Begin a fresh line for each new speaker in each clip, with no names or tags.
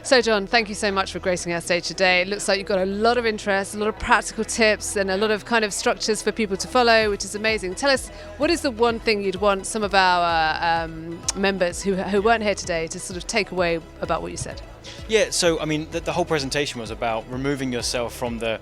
So John, thank you so much for gracing our stage today. It looks like you've got a lot of interest, a lot of practical tips and a lot of kind of structures for people to follow, which is amazing. Tell us, what is the one thing you'd want some of our members who weren't here today to sort of take away about what you said?
Yeah, so I mean, the whole presentation was about removing yourself from the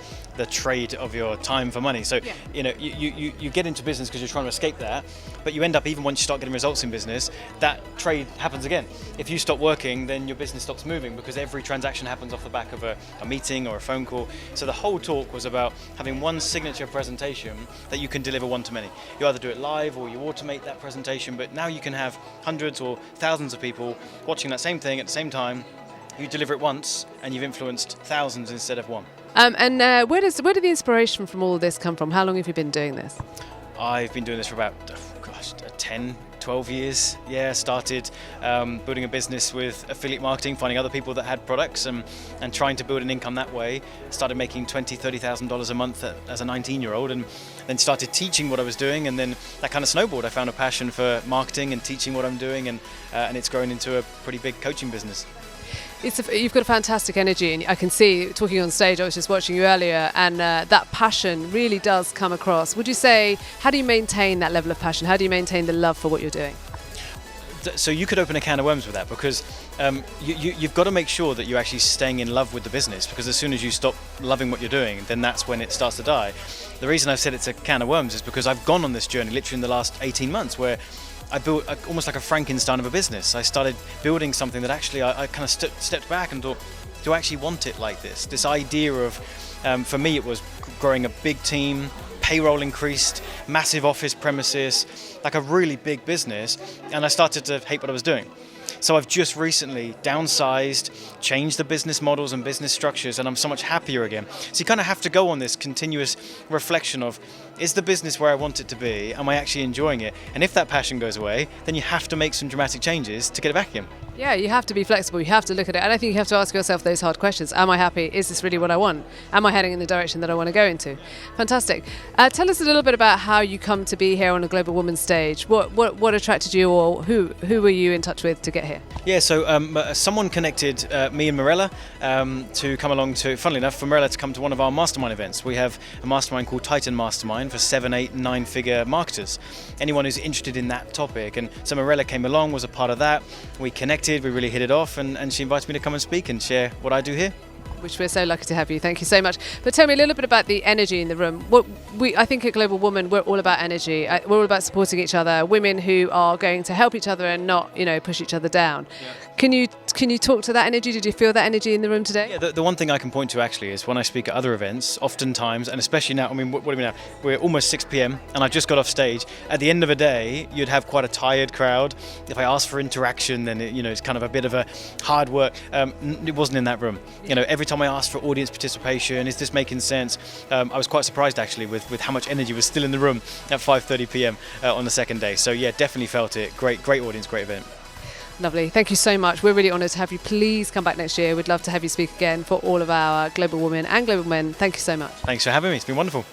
trade of your time for money. So,
Yeah.
you know, you get into business because you're trying to escape that, but you end up, even once you start getting results in business, that trade happens again. If you stop working, then your business stops moving because every transaction happens off the back of a meeting or a phone call. So the whole talk was about having one signature presentation that you can deliver one to many. You either do it live or you automate that presentation, but now you can have hundreds or thousands of people watching that same thing at the same time. You deliver it once and you've influenced thousands instead of one.
Where did the inspiration from all of this come from? How long have you been doing this?
I've been doing this for about, 10, 12 years. Yeah, started building a business with affiliate marketing, finding other people that had products and trying to build an income that way. Started making $20,000, $30,000 a month as a 19-year-old and then started teaching what I was doing, and then that kind of snowballed. I found a passion for marketing and teaching what I'm doing, and it's grown into a pretty big coaching business.
You've got a fantastic energy, and I can see, talking on stage, I was just watching you earlier, and that passion really does come across. Would you say, how do you maintain that level of passion? How do you maintain the love for what you're doing?
So you could open a can of worms with that, because you've got to make sure that you're actually staying in love with the business, because as soon as you stop loving what you're doing, then that's when it starts to die. The reason I've said it's a can of worms is because I've gone on this journey literally in the last 18 months where I built almost like a Frankenstein of a business. I started building something that actually I kind of stepped back and thought, do I actually want it like this? This idea of, for me, it was growing a big team, payroll increased, massive office premises, like a really big business, and I started to hate what I was doing. So I've just recently downsized, changed the business models and business structures, and I'm so much happier again. So you kind of have to go on this continuous reflection of, is the business where I want it to be? Am I actually enjoying it? And if that passion goes away, then you have to make some dramatic changes to get it back again.
Yeah, you have to be flexible. You have to look at it. And I think you have to ask yourself those hard questions. Am I happy? Is this really what I want? Am I heading in the direction that I want to go into? Fantastic. Tell us a little bit about how you come to be here on a Global Women's stage. What attracted you, or who were you in touch with to get here?
Yeah, so someone connected me and Mirella to come along to, funnily enough, for Mirella to come to one of our mastermind events. We have a mastermind called Titan Mastermind for 7, 8, 9-figure marketers. Anyone who's interested in that topic. And so Mirella came along, was a part of that. We connected, we really hit it off, and she invited me to come and speak and share what I do here.
Which we're so lucky to have you. Thank you so much. But tell me a little bit about the energy in the room. I think at Global Woman, we're all about energy. We're all about supporting each other, women who are going to help each other and not, push each other down. Yeah. Can you talk to that energy? Did you feel that energy in the room today?
Yeah, the one thing I can point to actually is when I speak at other events, oftentimes, and especially now, I mean, what do we now? We're almost 6 p.m. and I've just got off stage. At the end of a day, you'd have quite a tired crowd. If I ask for interaction, then it's kind of a bit of a hard work. It wasn't in that room. Every time I asked for audience participation, is this making sense? I was quite surprised actually with how much energy was still in the room at 5:30 p.m. On the second day. So yeah, definitely felt it. Great audience, great event.
Lovely. Thank you so much. We're really honoured to have you. Please come back next year. We'd love to have you speak again for all of our Global Women and Global Men. Thank you so much.
Thanks for having me. It's been wonderful.